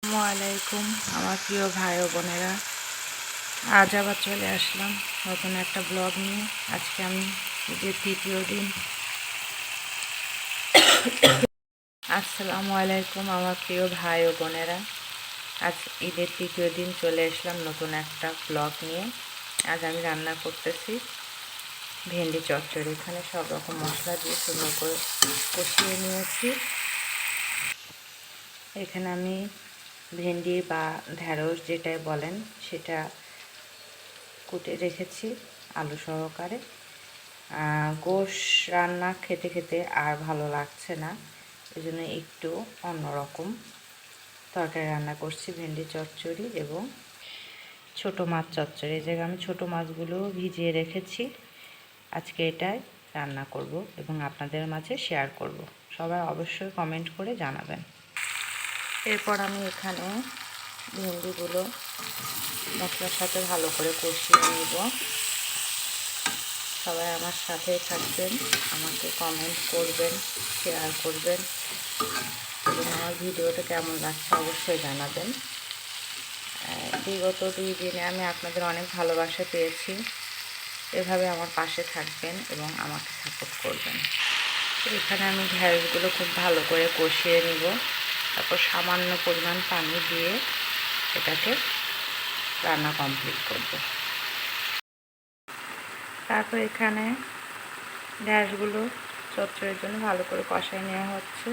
আসসালামু আলাইকুম আমার প্রিয় ভাই ও বোনেরা, আজ আবার চলে আসলাম নতুন একটা ব্লগ নিয়ে। আজকে আমি ঈদের তৃতীয় দিন। আসসালামু আলাইকুম আমার প্রিয় ভাই ও বোনেরা, আজ ঈদের তৃতীয় দিন চলে আসলাম নতুন একটা ব্লগ নিয়ে। আজ আমি রান্না করতেছি ভেন্ডি চচ্চড়ি। এখানে সব রকম মশলা দিয়ে সুন্দর করে কষিয়ে নিয়েছি। এখানে আমি ভেন্ডি বা ঢ্যাঁড়স যেটাই বলেন সেটা কুটে রেখেছি আলু সহকারে। গোশ রান্না খেতে খেতে আর ভালো লাগছে না, এই জন্য একটু অন্যরকম তরকারি রান্না করছি, ভেন্ডি চচ্চড়ি এবং ছোট মাছ চচ্চড়ি। এই জায়গায় আমি ছোটো মাছগুলো ভিজিয়ে রেখেছি। আজকে এটাই রান্না করব এবং আপনাদের মাঝে শেয়ার করব। সবাই অবশ্যই কমেন্ট করে জানাবেন। এরপর আমি এখানে ভেন্ডিগুলো মশলার সাথে ভালো করে কষিয়ে নেব। সবাই আমার সাথে থাকবেন, আমাকে কমেন্ট করবেন, শেয়ার করবেন এবং আমার ভিডিওটা কেমন লাগছে অবশ্যই জানাবেন। বিগত 2 দিনে আমি আপনাদের অনেক ভালোবাসা পেয়েছি। এভাবে আমার পাশে থাকবেন এবং আমাকে সাপোর্ট করবেন। এখানে আমি ঢ্যাঁড়সগুলো খুব ভালো করে কষিয়ে নিব, তারপর সামান্য পরিমাণ পানি দিয়ে এটাকে রান্না কমপ্লিট করব। তারপর এখানে ঢ্যাঁড়সগুলো চচ্চড়ির জন্য ভালো করে কষায় নেওয়া হচ্ছে।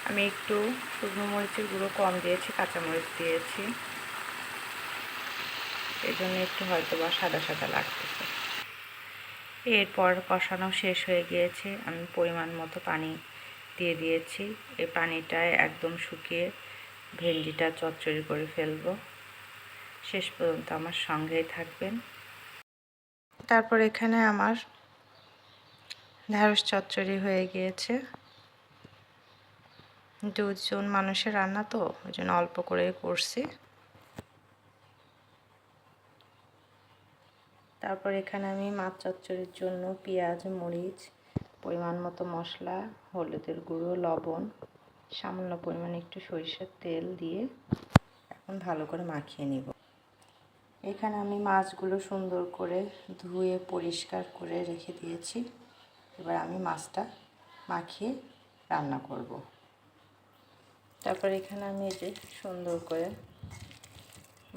আমি একটু শুকনো মরিচের গুঁড়ো কম দিয়েছি, কাঁচামরিচ দিয়েছি, এই জন্য একটু হয়তো বা সাদা সাদা লাগতেছে। এরপর কষানো শেষ হয়ে গিয়েছে, আমি পরিমাণ মতো পানি দিয়ে দিয়েছি। এই পানিটায় একদম শুকিয়ে ভেন্ডিটা চচ্চড়ি করে ফেলবো। শেষ পর্যন্ত আমার সঙ্গেই থাকবেন। তারপর এখানে আমার ঢ্যাঁড়স চচ্চড়ি হয়ে গিয়েছে। 2 জন মানুষের রান্না তো ওই জন্য অল্প করে করছি। তারপর এখানে আমি মাছ চচ্চড়ির জন্য পেঁয়াজ, মরিচ, পরিমাণ মতো মশলা, হলুদের গুঁড়ো, লবণ, সামান্য পরিমাণে একটু সরিষার তেল দিয়ে এখন ভালো করে মাখিয়ে নিব। এখানে আমি মাছগুলো সুন্দর করে ধুয়ে পরিষ্কার করে রেখে দিয়েছি। এবার আমি মাছটা মাখিয়ে রান্না করব। তারপর এখানে আমি এই যে সুন্দর করে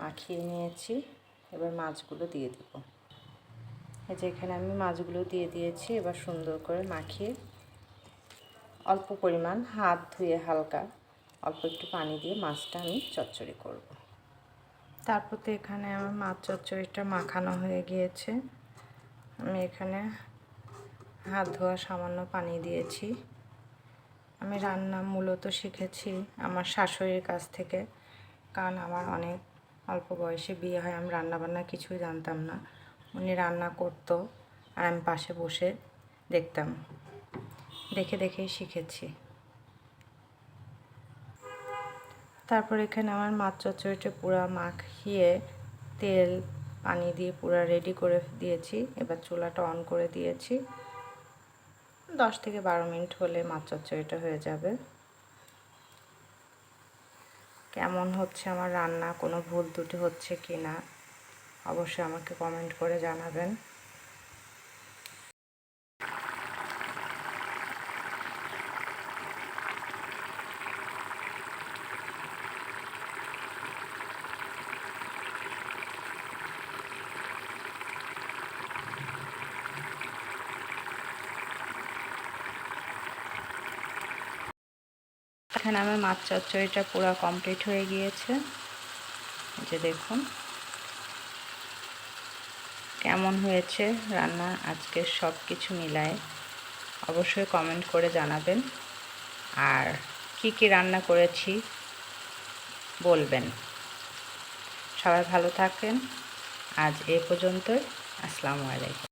মাখিয়ে নিয়েছি। এবার মাছগুলো দিয়ে দেব। এই যে এখানে আমি মাছগুলো দিয়ে দিয়েছি। এবার সুন্দর করে মাখিয়ে অল্প পরিমাণ হাত ধুয়ে হালকা অল্প একটু পানি দিয়ে মাছটা আমি চচ্চড়ি করব। তারপর তো এখানে আমার মাছ চচ্চড়িটা মাখানো হয়ে গিয়েছে। আমি এখানে হাত ধোয়া সামান্য পানি দিয়েছি। আমি রান্না মূলত শিখেছি আমার শাশুড়ির কাছ থেকে, কারণ আমার অনেক অল্প বয়সে বিয়ে হয়, আমি রান্নাবান্না কিছুই জানতাম না। উনি রান্না করতো আর আমি পাশে বসে দেখতাম, দেখে দেখেই শিখেছি। তারপর এখানে আমার মাছ চচ্চড়িটা পুরো মাখিয়ে তেল পানি দিয়ে পুরো রেডি করে দিয়েছি। এবার চুলাটা অন করে দিয়েছি। 10 থেকে 12 মিনিট হলে মাছ চচ্চড়িটা হয়ে যাবে। কেমন হচ্ছে আমার রান্না, কোনো ভুল ত্রুটি হচ্ছে কি না অবশ্যই আমাকে কমেন্ট করে জানাবেন। এখানে আমার মাছ চচ্চড়িটা পুরো কমপ্লিট হয়ে গিয়েছে। যে দেখুন কেমন হয়েছে রান্না। আজকে সব কিছু মিলায় অবশ্যই কমেন্ট করে জানাবেন, আর কি কি রান্না করেছি বলবেন। সবাই ভালো থাকেন। আজ এ পর্যন্তই। আসসালামু আলাইকুম।